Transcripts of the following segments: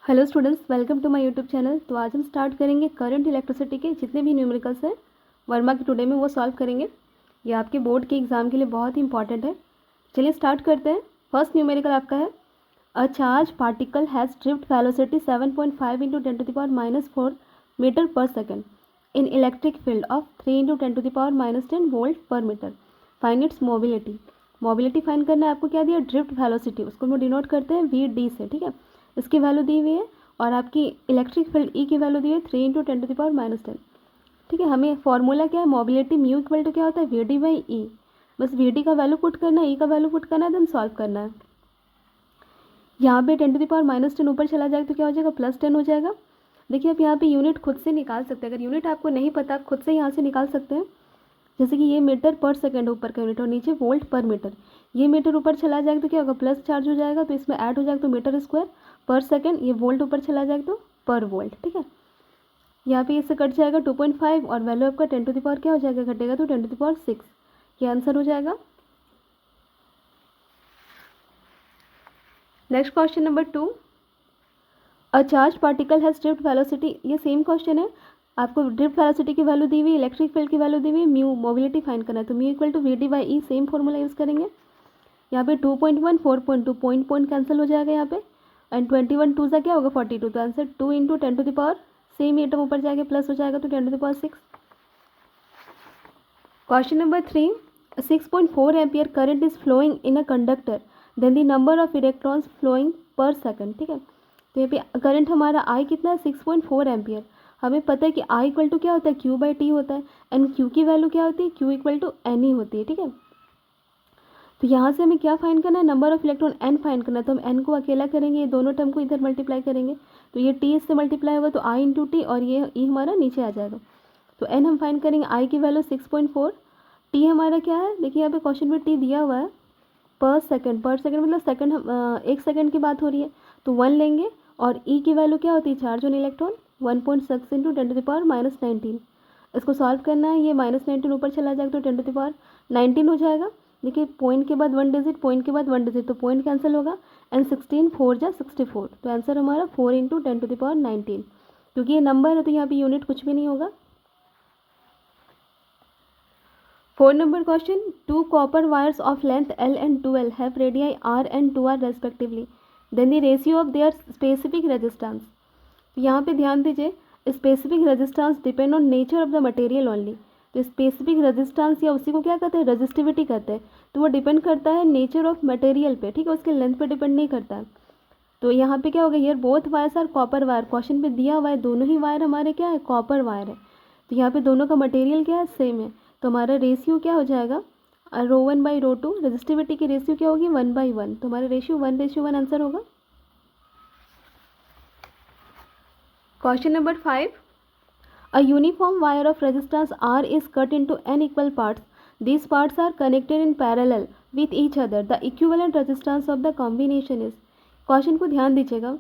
Hello students, welcome to my YouTube channel. तो आज हम स्टार्ट करेंगे करंट इलेक्ट्रिसिटी के जितने भी न्यूमेरिकल्स हैं वर्मा के टुडे में वो सॉल्व करेंगे। ये आपके बोर्ड के एग्जाम के लिए बहुत ही इंपॉर्टेंट है। चलिए स्टार्ट करते हैं। फर्स्ट न्यूमेरिकल आपका है a charge particle has drift velocity 7.5 into 10⁻⁻4 metre per second in electric field of 3 into 10⁻10 volt per metre. Find its mobility. Mobility find करना है आपको। क्या दिया? ड्रिफ्ट वेलोसिटी, उसको हम डिनोट करते हैं वी डी से। ठीक है, इसकी वैल्यू दी हुई है और आपकी इलेक्ट्रिक फील्ड ई की वैल्यू दी है 3 इंटू 10⁻10। ठीक है, हमें फॉर्मूला क्या है? मोबिलिटी म्यू इक्वल टू क्या होता है? वी डी बाई ई। बस वी डी का वैल्यू पुट करना है, ई का वैल्यू पुट करना है, देन सॉल्व करना है। यहाँ पे 10⁻10 ऊपर चला जाएगा तो क्या हो जाएगा? +10 हो जाएगा। देखिए आप यहाँ पे यूनिट खुद से निकाल सकते हैं। अगर यूनिट आपको नहीं पता, आप खुद से यहाँ से निकाल सकते हैं। जैसे कि ये मीटर पर सेकंड ऊपर का यूनिट और नीचे वोल्ट पर मीटर। ये मीटर ऊपर चला जाएगा तो क्या होगा? प्लस चार्ज हो जाएगा, तो इसमें ऐड हो जाएगा तो मीटर स्क्वायर पर सेकंड। ये वोल्ट ऊपर चला जाएगा तो पर वोल्ट। ठीक है, यहाँ पे इससे कट जाएगा 2.5 और वैल्यू आपका 10 टू द पावर क्या हो जाएगा? घटेगा तो 10 टू द पावर 6। ये आंसर हो जाएगा। Next question number 2, a charge particle has drift velocity. ये सेम क्वेश्चन है। आपको ड्रिफ्ट वेलोसिटी की वैल्यू दी हुई, इलेक्ट्रिक फील्ड की वैल्यू दी हुई, म्यू मोबिलिटी फाइंड करना है। तो mu equal to V D by E, same formula use करेंगे। यहाँ पे 2.1 4.2 पॉइंट पॉइंट कैंसिल हो जाएगा यहाँ पे, एंड 21 टू सा क्या होगा? 42। तो answer 2 into 10 to the power, same atom ऊपर जाएगा प्लस हो जाएगा तो 10 to the power 6। Question number 3, 6.4 ampere current is flowing in a conductor, then the number of electrons flowing per second. ठीक है, तो यहाँ पे करंट हमारा आई कितना है? 6.4 एम्पियर। हमें पता है कि आई इक्वल टू क्या होता है? क्यू बाई टी होता है, एंड क्यू की वैल्यू क्या होती है? क्यू इक्वल टू एन ही होती है। ठीक है, तो यहाँ से हमें क्या फाइंड करना है? Number of electron N find करना है। तो हम एन को अकेला करेंगे, ये दोनों टर्म को इधर मल्टीप्लाई करेंगे, तो ये टी इससे मल्टीप्लाई होगा तो आई इंटू टी, और ये ई हमारा नीचे आ जाएगा। तो एन हम फाइंड करेंगे, आई की वैल्यू 6.4, टी हमारा क्या है? देखिए यहाँ पे क्वेश्चन में टी दिया हुआ है पर सेकंड। पर सेकंड मतलब सेकंड, हम 1 सेकंड की बात हो रही है तो 1 लेंगे, और ई की वैल्यू क्या होती है? Charge on electron 1.6 into 10 to the power -19। इसको सॉल्व करना है। ये -19 ऊपर चला जाएगा तो 10 टू द पावर 19 हो जाएगा। देखिए पॉइंट के बाद 1 डिजिट, पॉइंट के बाद 1 डिजिट, तो पॉइंट कैंसिल होगा, एंड 16 4 जा 64। तो आंसर हमारा 4 इंटू 10 टू द पावर 19। क्योंकि ये नंबर है तो यहाँ पे यूनिट कुछ भी नहीं होगा। 4 number question, 2 copper wires of length L and 2L have radii R and 2R respectively, then the ratio of their specific resistance। तो यहाँ पे ध्यान दीजिए, specific resistance depend on nature of the material only. तो specific resistance या उसी को क्या कहते हैं? रेजिस्टिविटी कहते हैं। तो वो डिपेंड करता है नेचर ऑफ मटेरियल पे। ठीक है, उसके लेंथ पे डिपेंड नहीं करता है। तो यहाँ पे क्या होगा? Here both wires are copper wire. Question पे दिया हुआ है दोनों ही वायर हमारे क्या है? कॉपर वायर है। तो यहाँ पे दोनों का मटेरियल क्या है? सेम है। तो हमारा रेशियो क्या हो जाएगा? ρ1 बाई ρ2। रेजिस्टिविटी की रेशियो क्या होगी? 1/1। तो हमारा रेशियो 1:1 आंसर होगा। Question number 5, a uniform wire of resistance R is cut into n equal parts. These parts are connected in parallel with each other. The equivalent resistance of the combination is। Question को ध्यान दीजिएगा।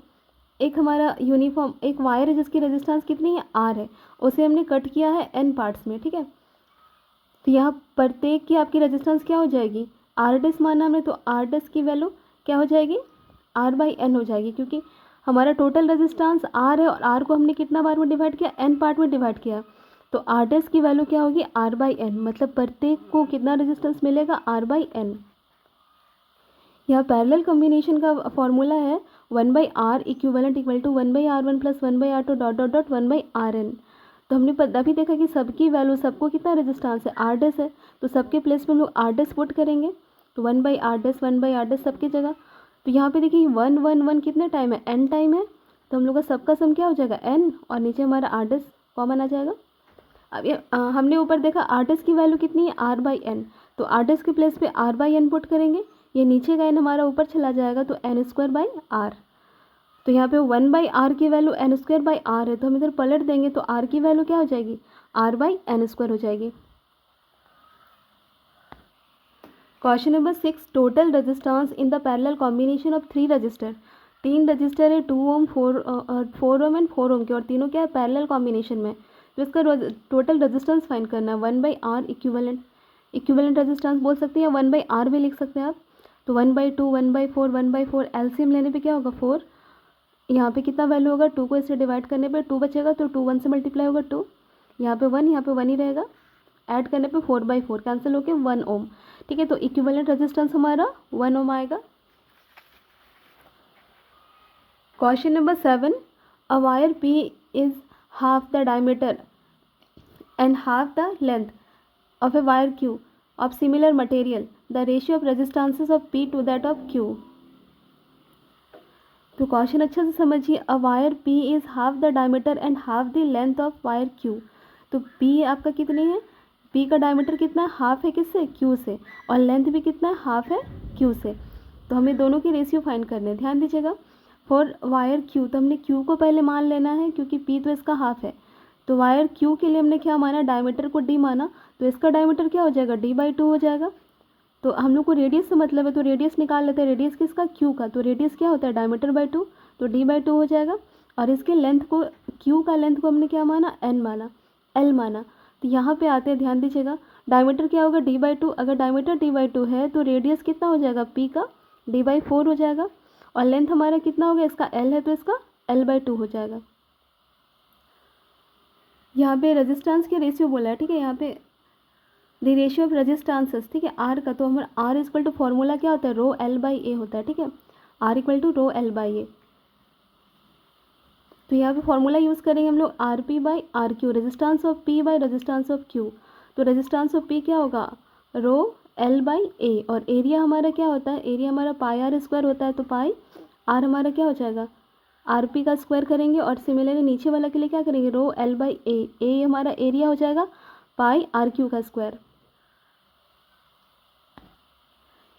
एक हमारा uniform एक wire है जिसकी resistance कितनी है? R है। उसे हमने कट किया है n पार्ट्स में। ठीक है, तो यहाँ प्रत्येक की आपकी रेजिस्टेंस क्या हो जाएगी? R डैश माना हमने, तो R डैश की वैल्यू क्या हो जाएगी? R बाई एन हो जाएगी, क्योंकि हमारा टोटल रेजिस्टेंस R है और R को हमने कितना बार में डिवाइड किया? n पार्ट में डिवाइड किया। तो R डैश की वैल्यू क्या होगी? R by N. मतलब प्रत्येक को कितना रेजिस्टेंस मिलेगा? R by N. यहाँ पैरेलल कॉम्बिनेशन का फॉर्मूला है 1/R equivalent equal to 1/R1 plus 1/R2 dot dot dot 1/RN। तो हमने अभी देखा कि सबकी वैल्यू, सबको कितना रेजिस्टेंस है? R डैश है, तो सबके प्लेस में हम लोग R डैश पुट करेंगे। तो 1/R डैश 1/R डैश सबकी जगह। तो यहाँ पे देखिए 1 1 1 कितने टाइम है? n टाइम है। तो हम लोग का सबका सम क्या हो जाएगा? n, और नीचे हमारा R डैश कॉमन आ जाएगा। अब ये हमने ऊपर देखा R डैश की वैल्यू कितनी है? R by N. तो R डैश के प्लेस पे R बाई एन पुट करेंगे। ये नीचे का n हमारा ऊपर चला जाएगा तो n² बाई आर। तो यहाँ पे 1/R की वैल्यू n² बाई आर है, तो हम इधर पलट देंगे तो R की वैल्यू क्या हो जाएगी? R बाई n² हो जाएगी। Question number 6, total resistance in the parallel combination of 3 register. 3 register है, 2 ओम 4 ओम एंड 4 ओम के, और तीनों क्या है? पैरेलल कॉम्बिनेशन में। तो इसका टोटल रेजिस्टेंस फाइंड करना है। 1/R इक्विवेलेंट, इक्विवेलेंट रेजिस्टेंस बोल सकते हैं, 1/R भी लिख सकते हैं आप। तो 1/2 1/4 1/4 एलसीएम लेने पे क्या होगा? 4। यहाँ पे कितना वैल्यू होगा, 2 को इससे डिवाइड करने पे 2 बचेगा, तो 2 1 से मल्टीप्लाई होगा 2, यहाँ पे 1 ही रहेगा, ऐड करने पे 4/4 कैंसिल होके 1 ओम। ठीक है, तो इक्विवेलेंट रेजिस्टेंस हमारा 1 ओम आएगा। Question number 7, a wire P is half the diameter and half the length of a wire Q of similar material. The ratio of resistances of P to that of Q. तो question अच्छे से समझिए। A wire P is half the diameter and half the length of wire Q। तो P आपका कितनी है, P का diameter कितना है, हाफ है किससे, Q से, और लेंथ भी कितना है, हाफ है Q से। तो हमें दोनों की रेशियो फाइंड करने हैं, ध्यान दीजिएगा। फॉर वायर Q तो हमने Q को पहले मान लेना है क्योंकि P तो इसका हाफ है। तो वायर Q के लिए हमने क्या माना, डायमीटर को D माना, तो इसका डायमीटर क्या हो जाएगा, D/2 हो जाएगा। तो हम लोग को रेडियस से मतलब है, तो रेडियस निकाल लेते हैं। रेडियस किसका, Q का, तो रेडियस क्या होता है, डायमीटर/2, तो D/2 हो जाएगा। और इसके लेंथ को, Q का लेंथ को हमने क्या माना, N माना, L माना। तो यहाँ पे आते हैं, ध्यान दीजिएगा, डायमीटर क्या होगा, D/2। अगर डायमीटर D/2 है तो रेडियस कितना हो जाएगा, P का D/4 हो जाएगा। और लेंथ हमारा कितना हो गया, इसका L है तो इसका L/2 हो जाएगा। यहाँ पे रेजिस्टेंस के रेशियो बोला है, ठीक है, यहाँ पे द रेशियो ऑफ रेजिस्टेंसेस, ठीक है, आर का, तो हमारा आर इक्वल टू फॉर्मूला क्या होता है, रो एल बाई ए होता है। ठीक है, R equal to rho L by A. तो यहाँ पे फॉर्मूला यूज़ करेंगे हम लोग, R P by R Q, resistance of P by resistance of Q. तो रेजिस्टेंस ऑफ पी क्या होगा, रो एल बाई ए, और एरिया हमारा क्या होता है, एरिया हमारा पाई आर स्क्वायर होता है, तो पाई आर हमारा क्या हो जाएगा, आर पी का स्क्वायर करेंगे, और सिमिलरली नीचे वाला के लिए क्या करेंगे, रो एल बाई ए हमारा एरिया हो जाएगा पाई आर क्यू का स्क्वायर।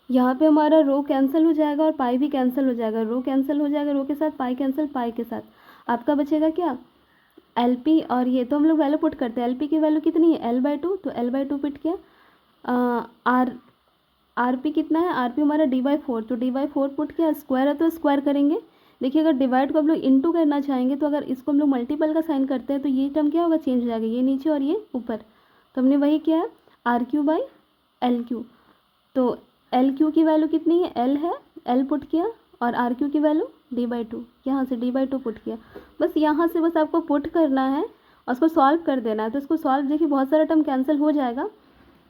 यहाँ पे हमारा रो कैंसिल हो जाएगा और पाई भी कैंसिल हो जाएगा, रो कैंसिल हो जाएगा रो के साथ, पाई कैंसिल पाई के साथ। आपका बचेगा क्या, एल पी, और ये तो हम लोग वैल्यू पुट करते हैं, एल पी की वैल्यू कितनी है, L/2, तो L/2 पुट किया। आर पी कितना है, आर पी हमारा D/4, तो D/4 पुट किया, स्क्वायर है तो स्क्वायर करेंगे। देखिए अगर डिवाइड को हम लोग इंटू करना चाहेंगे, तो अगर इसको हम लोग मल्टीपल का साइन करते हैं तो ये टर्म क्या होगा, चेंज हो जाएगा, ये नीचे और ये ऊपर। तो हमने वही किया है, RQ/LQ। तो LQ की वैल्यू कितनी है, L है, L पुट किया, और RQ की वैल्यू D/2, यहाँ से D/2 पुट किया। बस यहाँ से बस आपको पुट करना है और उसको सॉल्व कर देना है। तो इसको सॉल्व, देखिए बहुत सारा टर्म कैंसिल हो जाएगा।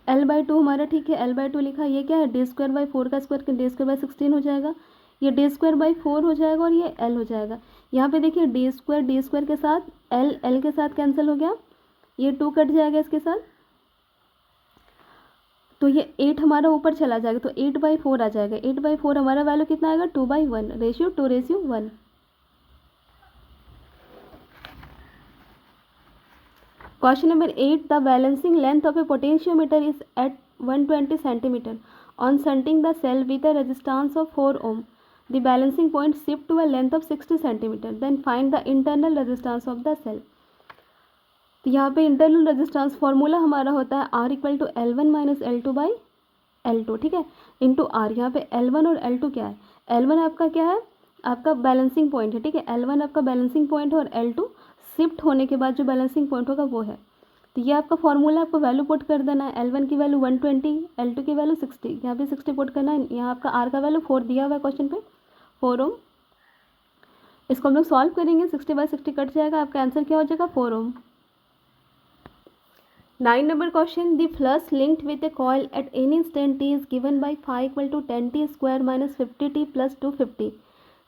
L/2 हमारा, ठीक है, L/2 लिखा, ये क्या है, D²/4 का स्क्वायर, D²/16 हो जाएगा, ये D²/4 हो जाएगा, और ये L हो जाएगा। यहाँ पे देखिए D² के साथ L के साथ कैंसिल हो गया, ये 2 कट जाएगा इसके साथ, तो ये 8 हमारा ऊपर चला जाएगा, तो 8/4 आ जाएगा। 8/4 हमारा वैल्यू कितना आएगा, 2/1, ratio 2:1। Question number 8, the balancing length of a potentiometer is at 120 centimetre on shunting the cell with a resistance of 4 ohm. The balancing point shift to a length of 60 centimetre, then find the internal resistance of the cell. तो यहाँ पे internal resistance formula हमारा होता है R equal to L1 minus L2/L2, ठीक है, into are. यहाँ पे L1 और L2 क्या है, L1 आपका क्या है, आपका बैलेंसिंग पॉइंट है, ठीक है, L1 आपका बैलेंसिंग पॉइंट है, और L2 शिफ्ट होने के बाद जो बैलेंसिंग पॉइंट होगा वो है। तो ये आपका फॉर्मूला, आपको वैल्यू पुट कर देना है, L1 की वैल्यू 120, L2 की वैल्यू 60, यहाँ पे 60 पुट करना है। यहाँ आपका R का वैल्यू 4 दिया हुआ है क्वेश्चन पे, 4 ओम। इसको हम लोग सॉल्व करेंगे, 60/60 कट जाएगा, आपका आंसर क्या हो जाएगा, 4 ओम। 9 number question, the flux linked with a coil at any instant t is given by phi equal to 10t square minus 50t plus 250.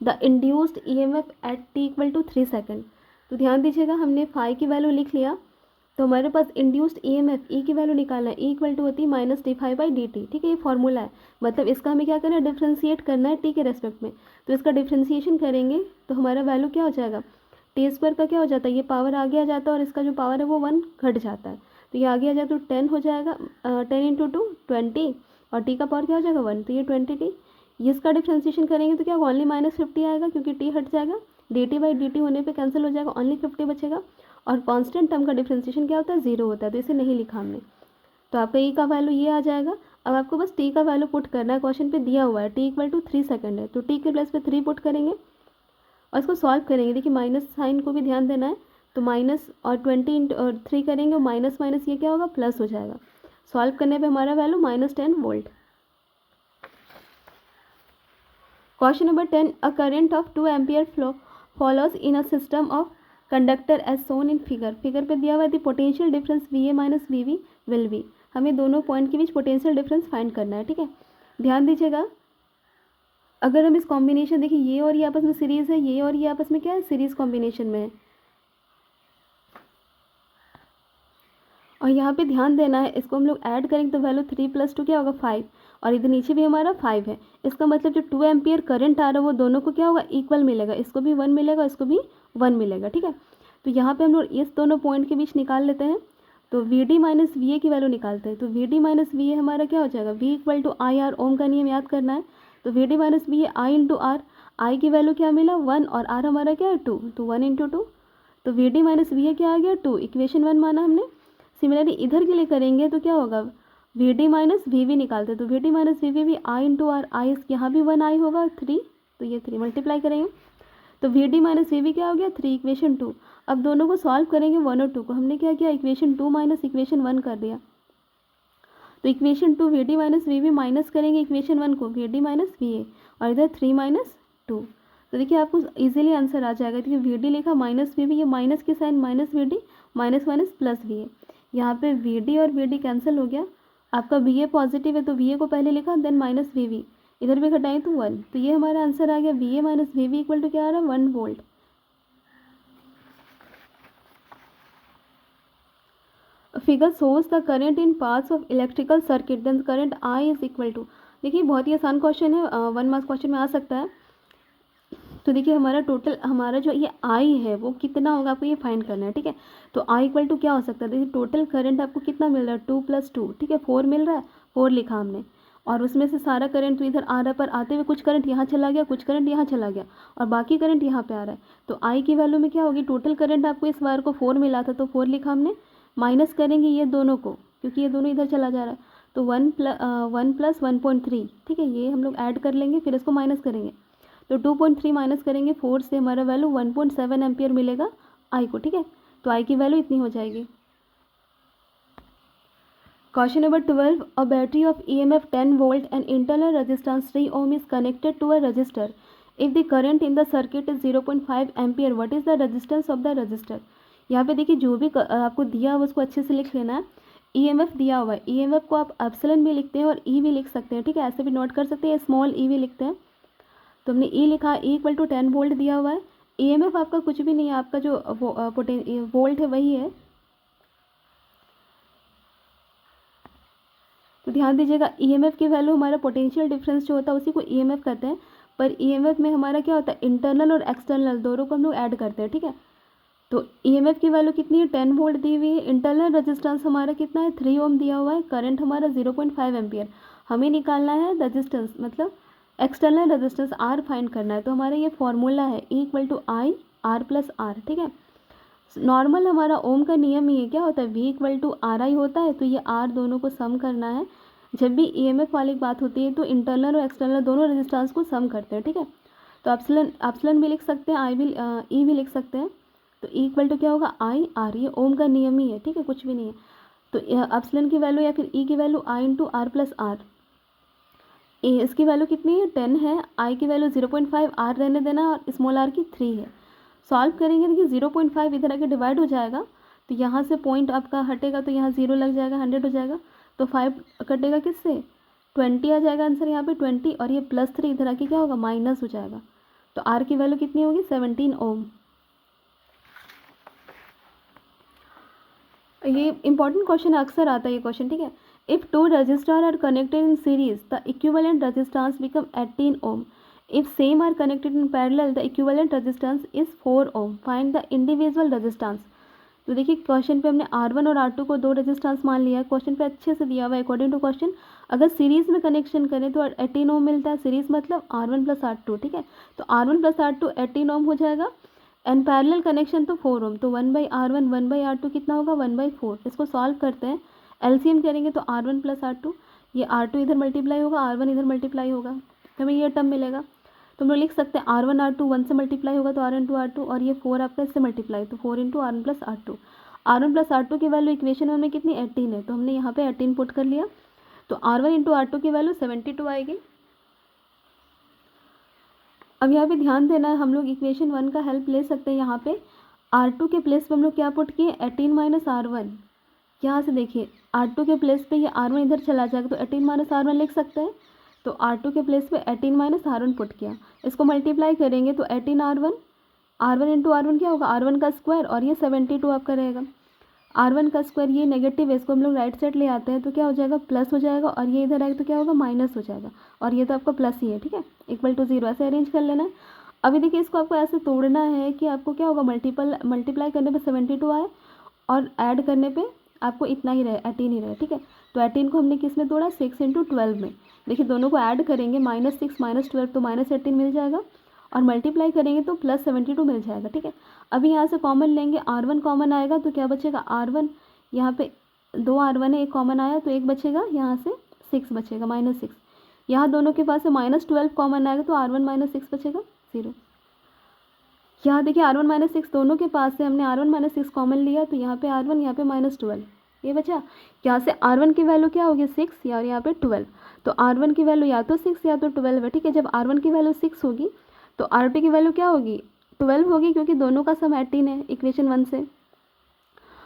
The induced EMF at t equal to 3 second. तो ध्यान दीजिएगा, हमने phi की value लिख लिया, तो हमारे पास induced EMF E की वैल्यू निकालना है, E इक्वल टू होती है माइनस d∅/dt, ठीक है, ये फॉर्मूला है। मतलब इसका हमें क्या करना है, डिफ्रेंशिएट करना है t के रेस्पेक्ट में। तो इसका डिफ्रेंशिएशन करेंगे तो हमारा वैल्यू क्या हो जाएगा, टी स्क्वायर का क्या हो जाता है, ये पावर आगे आ जाता है, और इसका जो पावर है वो 1 घट जाता है, तो ये आगे आ जाए तो 10 हो जाएगा, 10 × 2 20, और टी का पावर क्या हो जाएगा 1, तो ये 20t। ये इसका डिफ्रेंशिएशन करेंगे तो क्या होगा, ओनली -50 आएगा, क्योंकि टी हट जाएगा, dt/dt होने पे कैंसिल हो जाएगा, ओनली 50 बचेगा। और कांस्टेंट टर्म का डिफ्रेंशिएशन क्या होता है, 0 होता है, तो इसे नहीं लिखा हमने। तो आपका ई का वैल्यू ये आ जाएगा। अब आपको बस टी का वैल्यू पुट करना है, क्वेश्चन पे दिया हुआ है टी इक्वल टू 3 सेकेंड है, तो टी के प्लेस पे 3 पुट करेंगे और इसको सॉल्व करेंगे। देखिए माइनस साइन को भी ध्यान देना है, तो माइनस और 20 और 3 करेंगे, और माइनस माइनस ये क्या होगा, प्लस हो जाएगा। सॉल्व करने पे हमारा value -10 volt. Question number 10, a current of 2 ampere follows in a system of conductor as shown in figure. Figure पे दिया हुआ है potential difference VA minus VB will be. हमें दोनों पॉइंट के बीच पोटेंशियल डिफरेंस फाइंड करना है. ठीक है, ध्यान दीजिएगा. अगर हम इस कॉम्बिनेशन देखिए, ये और ये आपस में सीरीज़ है, ये और ये आपस में क्या है, सीरीज़ कॉम्बिनेशन में है. और यहाँ पे ध्यान देना है, इसको हम लोग ऐड करेंगे तो वैल्यू 3 + 2 क्या होगा 5. और इधर नीचे भी हमारा 5 है. इसका मतलब जो 2 एम्पियर करंट आ रहा है वो दोनों को क्या होगा, इक्वल मिलेगा. इसको भी 1 मिलेगा, इसको भी 1 मिलेगा. ठीक है, तो यहाँ पे हम लोग इस दोनों पॉइंट के बीच निकाल लेते हैं. तो VD माइनस VA की वैल्यू निकालते हैं. तो VD माइनस VA हमारा क्या हो जाएगा, V = IR. ओम का नियम याद करना है. तो VD minus VA I × R. I की वैल्यू क्या मिला 1 और R हमारा क्या है 2. तो 1 × 2. तो VD माइनस VA क्या आ गया 2. इक्वेशन 1 माना हमने. सिमिलरली इधर के लिए करेंगे तो क्या होगा, VD माइनस VB निकालते. तो VD माइनस VB भी I × R. I यहाँ भी 1 I होगा 3. तो ये 3 मल्टीप्लाई करेंगे तो VD माइनस VB क्या हो गया 3. इक्वेशन 2. अब दोनों को सॉल्व करेंगे 1 और 2 को. हमने क्या किया, इक्वेशन 2 माइनस इक्वेशन 1 कर दिया. तो equation 2 VD minus VB minus करेंगे इक्वेशन 1 को VD माइनस VA और इधर 3 माइनस 2. तो देखिए आपको इजीली आंसर आ जाएगा. देखिए VD लिखा माइनस VB, ये माइनस की sign minus VD minus minus plus VA. यहाँ पे VD और VD कैंसिल हो गया. आपका VA पॉजिटिव है तो VA को पहले लिखा देन माइनस VB. इधर भी घटाएं तो 1. तो ये हमारा आंसर आ गया VA minus VB equal to क्या आ रहा है 1 volt. Figure shows the current in paths of electrical circuit then current I is equal to. देखिए बहुत ही आसान क्वेश्चन है, 1 मार्क्स क्वेश्चन में आ सकता है. तो देखिए हमारा टोटल, हमारा जो ये I है वो कितना होगा आपको ये फाइंड करना है. ठीक है, तो I इक्वल टू क्या हो सकता है, देखिए टोटल करंट आपको कितना मिल रहा है 2 + 2. ठीक है, 4 मिल रहा है, 4 लिखा हमने. और उसमें से सारा करंट तो इधर आ रहा है, पर आते हुए कुछ करंट यहाँ चला गया, कुछ करंट यहाँ चला गया और बाकी करंट यहाँ पे आ रहा है. तो I की वैल्यू में क्या होगी, टोटल करंट आपको इस बार को 4 मिला था तो 4 लिखा हमने. माइनस करेंगे ये दोनों को क्योंकि ये दोनों इधर चला जा रहा है. तो 1 + 1.3. ठीक है, ये हम लोग ऐड कर लेंगे, फिर इसको माइनस करेंगे. तो 2.3 माइनस करेंगे 4 से, हमारा वैल्यू 1.7 एम्पियर मिलेगा I को. ठीक है, तो I की वैल्यू इतनी हो जाएगी. Question number 12. A battery of EMF 10 volt and internal resistance 3 ohm is connected to a resistor. If the current in the circuit is 0.5 ampere, what is the resistance of the resistor. यहाँ पे देखिए जो भी आपको दिया है उसको अच्छे से लिख लेना है. EMF दिया हुआ है, EMF को आप एप्सिलॉन भी लिखते हैं और E भी लिख सकते हैं. ठीक है, ऐसे भी नोट कर सकते हैं, स्मॉल E भी लिखते हैं. तो हमने E लिखा, E इक्वल टू 10 वोल्ट दिया हुआ है. EMF आपका कुछ भी नहीं है, आपका जो वोल्ट है वही है. तो ध्यान दीजिएगा EMF की वैल्यू हमारा पोटेंशियल डिफरेंस जो होता है उसी को EMF कहते हैं. पर EMF में हमारा क्या होता है, इंटरनल और एक्सटर्नल दोनों को हम लोग ऐड करते हैं. ठीक है, तो EMF की वैल्यू कितनी है 10 वोल्ट दी हुई है. इंटरनल रेजिस्टेंस हमारा कितना है 3 ओम दिया हुआ है. करंट हमारा 0.5 एम्पियर. हमें निकालना है रेजिस्टेंस, मतलब एक्सटर्नल रेजिस्टेंस R फाइंड करना है. तो हमारा ये फॉर्मूला है E equal to I R + R. ठीक है, नॉर्मल हमारा ओम का नियम ही है, क्या होता है V इक्वल टू RI होता है. तो ये R दोनों को सम करना है. जब भी EMF वाली बात होती है तो इंटरनल और एक्सटर्नल दोनों रेजिस्टेंस को सम करते हैं. ठीक है, तो एप्सिलॉन भी लिख सकते हैं, E भी लिख सकते हैं. तो E इक्वल टू क्या होगा I R. ये ओम का नियम ही है. ठीक है, कुछ भी नहीं है. तो एप्सिलॉन की वैल्यू या फिर E की वैल्यू I × R + R. इसकी वैल्यू कितनी है 10 है. I की वैल्यू 0.5, R रहने देना और स्मॉल r की 3 है. सॉल्व करेंगे देखिए 0.5 इधर आके डिवाइड हो जाएगा. तो यहाँ से पॉइंट आपका हटेगा तो यहाँ 0 लग जाएगा, 100 हो जाएगा. तो 5 कटेगा किससे, 20 आ जाएगा आंसर यहाँ पे 20. और ये +3 इधर आके क्या होगा माइनस हो जाएगा. तो R की वैल्यू कितनी होगी 17 ओम. ये इंपॉर्टेंट क्वेश्चन अक्सर आता है ये क्वेश्चन. ठीक है, if 2 resistor are connected in series the equivalent resistance become 18 ohm. If same are connected in parallel the equivalent resistance is 4 ohm. Find the individual resistance. तो देखिए क्वेश्चन पे हमने R1 और R2 को 2 रेजिस्टेंस मान लिया है. क्वेश्चन पे अच्छे से दिया हुआ है अकॉर्डिंग टू क्वेश्चन. अगर सीरीज में कनेक्शन करें तो 18 ओम मिलता है. सीरीज मतलब R1 + R2. ठीक है, तो R1 + R2 18 ओम हो जाएगा. एंड पैरेलल कनेक्शन तो 4 ओम. तो 1/R1 1/R2 कितना होगा 1/4. इसको सॉल्व करते हैं, LCM करेंगे तो R1 + R2, ये R2 इधर मल्टीप्लाई होगा, R1 इधर मल्टीप्लाई होगा, तो हमें ये टर्म मिलेगा. तो हम लोग लिख सकते हैं R1 R2 1 से मल्टीप्लाई होगा तो R1 × R2 और ये 4 आपका इससे मल्टीप्लाई, तो 4 × R1 + R2. R1 + R2 की वैल्यू इक्वेशन में हमने कितनी 18 है, तो हमने यहाँ पे 18 पुट कर लिया. तो R1 × R2 की वैल्यू 72 आएगी. अब यहाँ पे ध्यान देना है, हम लोग इक्वेशन 1 का हेल्प ले सकते हैं। यहाँ पे R2 के प्लेस पे हम लोग क्या पुट किए, 18 माइनस R1। यहाँ से देखिए R2 के प्लेस पे ये R1 इधर चला जाएगा तो 18 माइनस R1 लिख सकते हैं। तो R2 के प्लेस पे 18 माइनस R1 पुट किया, इसको मल्टीप्लाई करेंगे तो 18 R1 इंटू R1 क्या होगा, R1 का स्क्वायर, और ये 72 आपका रहेगा। R1 का स्क्वायर, ये नेगेटिव है, इसको हम लोग राइट साइड ले आते हैं तो क्या हो जाएगा, प्लस हो जाएगा, और ये इधर आएगा तो क्या होगा, माइनस हो जाएगा, और ये तो आपका प्लस ही है, ठीक है, इक्वल टू 0 ऐसे अरेंज कर लेना है। अभी देखिए इसको आपको ऐसे तोड़ना है कि आपको क्या होगा, मल्टीप्लाई करने पे 72 आए और ऐड करने पे आपको इतना ही रहे, 18 ही रहे, ठीक है। तो 18 को हमने किस में तोड़ा, 6 इंटू 12 में। देखिए दोनों को ऐड करेंगे, -6 -12 तो -18 मिल जाएगा, और मल्टीप्लाई करेंगे तो +72 मिल जाएगा, ठीक है। अभी यहाँ से कॉमन लेंगे, R1 कॉमन आएगा तो क्या बचेगा, R1 यहाँ पे 2 R1 है, एक कॉमन आया तो एक बचेगा, यहाँ से 6 बचेगा, -6। यहाँ दोनों के पास से -12 कॉमन आएगा तो R1 - 6 बचेगा 0। यहाँ देखिए R1 - 6 दोनों के पास से हमने R1 - 6 कॉमन लिया तो यहाँ पे R1, यहाँ पे -12 ये बचा। यहाँ से R1 की वैल्यू क्या होगी, 6, और यहाँ पे 12। तो R1 की वैल्यू या तो 6 या तो 12 है, ठीक है। जब R1 की वैल्यू 6 होगी तो R2 की वैल्यू क्या होगी, 12 होगी, क्योंकि दोनों का सम 18 है इक्वेशन 1 से।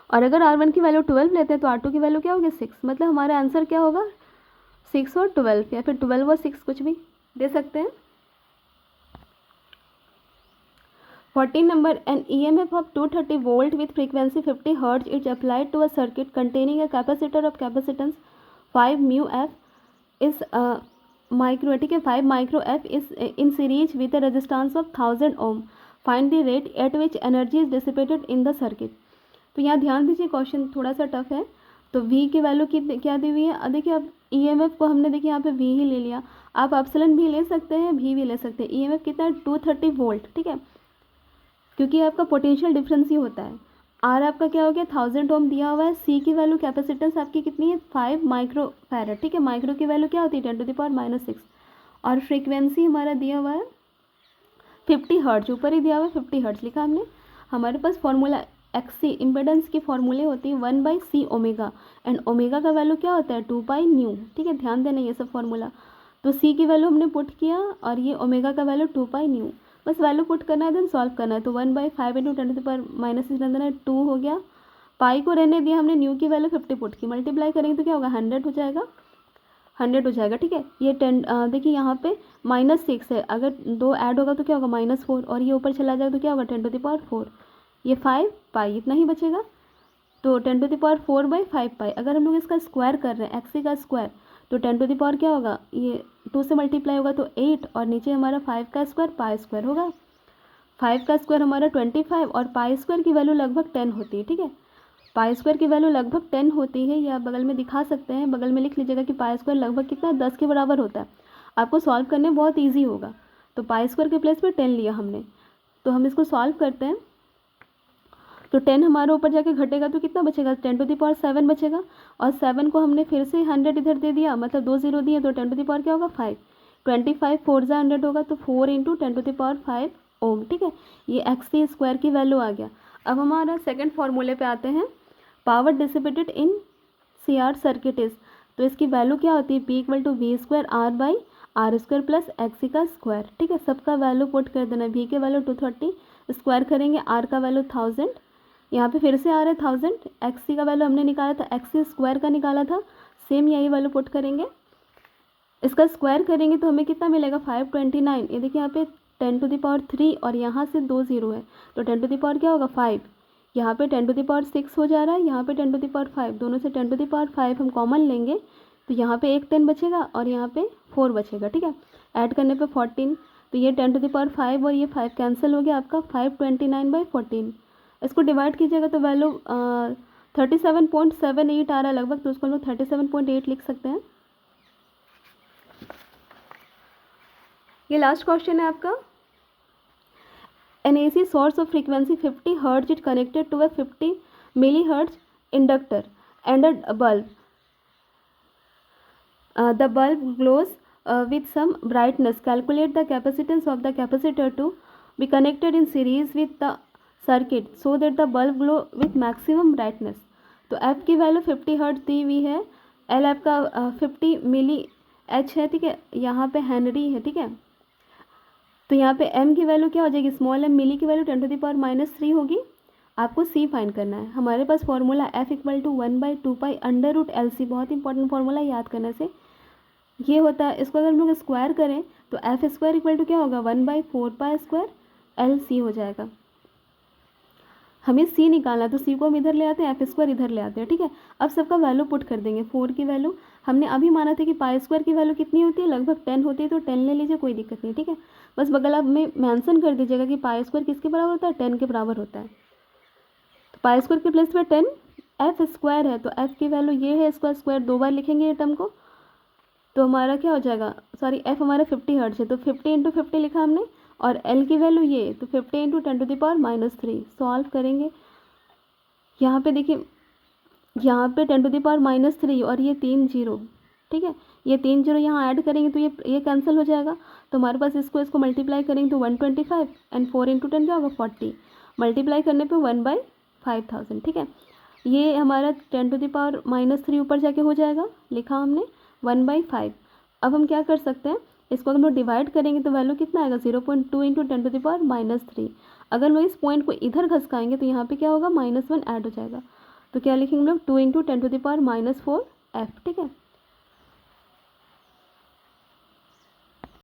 और अगर R1 की वैल्यू 12 लेते हैं तो R2 की वैल्यू क्या होगी, 6। मतलब हमारा आंसर क्या होगा, 6 और 12, या फिर 12 और 6 कुछ भी दे सकते हैं। 14 number, an EMF of 230 volt with frequency 50 Hz is applied to a circuit containing a capacitor of capacitance 5 mu f is micro, ठीक है, 5 micro f is in series with a resistance of 1000 ohm. Find the rate at which energy is dissipated in the circuit. तो यहाँ ध्यान दीजिए, question थोड़ा सा tough है। तो V की वैल्यू क्या दी हुई है, देखिए अब EMF को हमने देखिए यहाँ पे V ही ले लिया, आप एप्सिलॉन भी ले सकते हैं, V भी ले सकते हैं। EMF कितना है, 230 वोल्ट, ठीक है, क्योंकि आपका पोटेंशियल डिफरेंस ही होता है। R आपका क्या हो गया, 1000 ओम दिया हुआ है। C की वैल्यू कैपेसिटेंस आपकी कितनी है, 5 माइक्रो फैरड, ठीक है। माइक्रो की वैल्यू क्या होती है, 10⁻⁻6, और फ्रीक्वेंसी हमारा दिया हुआ है 50 हर्ट्ज, ऊपर ही दिया हुआ है 50 हर्ट्ज लिखा हमने। हमारे पास फॉर्मूला XC इम्पेडेंस की फॉर्मूले होती है 1/C ओमेगा, एंड ओमेगा का वैल्यू क्या होता है, 2π न्यू, ठीक है, ध्यान देना ये सब फॉर्मूला। तो C की वैल्यू हमने पुट किया और ये ओमेगा का वैल्यू 2π न्यू, बस वैल्यू पुट करना है, देन सॉल्व करना है। तो 1/5 इंटू 10⁻⁻6 रहने 2 हो गया, पाई को रहने दिया हमने, न्यू की वैल्यू 50 पुट की, मल्टीप्लाई करेंगे तो क्या होगा, 100 हो जाएगा, 100 हो जाएगा, ठीक है। ये 10 देखिए यहाँ पे -6 है, अगर 2 ऐड होगा तो क्या होगा, -4, और ये ऊपर चला जाएगा तो क्या होगा, 10⁻4, ये 5 पाई इतना ही बचेगा। तो 10⁻4/5 पाई, अगर हम लोग इसका स्क्वायर कर रहे हैं, XC का स्क्वायर, तो 10 क्या होगा, ये 2 से मल्टीप्लाई होगा तो 8, और नीचे हमारा 5 का स्क्वायर पाई स्क्वायर होगा। 5 का स्क्वायर हमारा 25, और पाई स्क्वायर की वैल्यू लगभग 10 होती है, ठीक है। पाई स्क्वायर की वैल्यू लगभग 10 होती है, या बगल में दिखा सकते हैं, बगल में लिख लीजिएगा कि पाई स्क्वायर लगभग कितना, 10 के बराबर होता है। आपको सॉल्व करने बहुत ईजी होगा। तो पाई स्क्वायर के प्लेस पर 10 लिया हमने, तो हम इसको सॉल्व करते हैं। तो 10 हमारे ऊपर जाके घटेगा तो कितना बचेगा, 10⁻7 बचेगा, और 7 को हमने फिर से 100 इधर दे दिया, मतलब 2 0 दिए, तो 10 क्या होगा, 5, 25 4 जा 100 होगा, तो 4 इंटू 10⁻5 ओम, ठीक है। ये XC स्क्वायर की वैल्यू आ गया। अब हमारा सेकंड फॉर्मूले पे आते हैं, power dissipated in CR circuit is, तो इसकी वैल्यू क्या होती है, P = V² R/R² plus XC का स्क्वायर, ठीक है। सबका वैल्यू पुट कर देना, V के वैल्यू 230, स्क्वायर करेंगे, R का वैल्यू 1000, यहाँ पे फिर से आ रहा है 1000, XC का वैल्यू हमने निकाला था, XC स्क्वायर का निकाला था, सेम यही वैल्यू पुट करेंगे, इसका स्क्वायर करेंगे तो हमें कितना मिलेगा, 529। ये देखिए यहाँ पे 10⁻3 और यहाँ से 2 0 है, तो 10 क्या होगा, 5, यहाँ पे 10⁻6 हो जा रहा है, यहाँ पे 10⁻5, दोनों से 10⁻5 हम कॉमन लेंगे तो यहाँ पे एक 10 बचेगा और यहाँ पे 4 बचेगा, ठीक है। ऐड करने पे 14, तो ये 10⁻5 और ये 5 कैंसिल हो गया, आपका 529/14। इसको डिवाइड कीजिएगा तो वैल्यू 37.78 आ रहा है लगभग, तो उसको हम लोग 37.8 लिख सकते हैं। ये लास्ट क्वेश्चन है आपका। An AC source of frequency 50 Hz is connected to a 50 millihertz inductor and a bulb. The bulb glows with some brightness. Calculate the capacitance of the capacitor to be connected in series with the circuit so that the bulb glow with maximum brightness. तो F की value 50 hertz दी हुई है, L आपका 50 मिली H है, ठीक है, यहाँ पे हेनरी है, ठीक है। तो यहाँ पे m की वैल्यू क्या हो जाएगी, स्मॉल m मिली की वैल्यू 10⁻³ होगी। आपको c फाइंड करना है। हमारे पास फॉर्मूला f = 1/2π√LC, बहुत इंपॉर्टेंट फॉर्मूला, याद करने से ये होता है। इसको अगर हम लोग स्क्वायर करें तो f² क्या होगा, 1/4π² LC हो जाएगा। हमें c निकालना है तो c को हम इधर ले आते हैं, f² इधर ले आते हैं, ठीक है। अब सबका वैल्यू पुट कर देंगे। 4 की वैल्यू हमने अभी माना था कि π² की वैल्यू कितनी होती है, लगभग 10 होती है, तो 10 ले लीजिए, कोई दिक्कत नहीं, ठीक है। बस बगल आप में मेंशन कर दीजिएगा कि π² किसके बराबर होता है, 10 के बराबर होता है। तो π² के प्लेस में 10, f² है तो f की वैल्यू ये है, इसका स्क्वायर 2 बार लिखेंगे ये टर्म को, तो हमारा क्या हो जाएगा, सॉरी f हमारा 50 हर्ट्ज है तो 50 × 50 लिखा हमने, और l की वैल्यू ये, तो 50 × 10⁻³ सॉल्व करेंगे। यहाँ पे देखिए, यहाँ पे 10⁻³ और ये 3 0, ठीक है, ये 3 0 यहाँ ऐड करेंगे तो ये कैंसिल हो जाएगा। तो हमारे पास इसको मल्टीप्लाई करेंगे तो 125 एंड 4 × 10 क्या होगा, 40, मल्टीप्लाई करने पे 1/5000, ठीक है। ये हमारा 10⁻³ ऊपर जाके हो जाएगा, लिखा हमने 1/5। अब हम क्या कर सकते हैं, इसको हम लोग डिवाइड करेंगे तो वैल्यू कितना आएगा, 0.2 × 10⁻³ अगर हम इस पॉइंट को इधर घसकाएंगे तो यहाँ पे क्या होगा, -1 ऐड हो जाएगा। तो क्या लिखेंगे हम लोग, 2 × 10⁻⁴ f, ठीक है।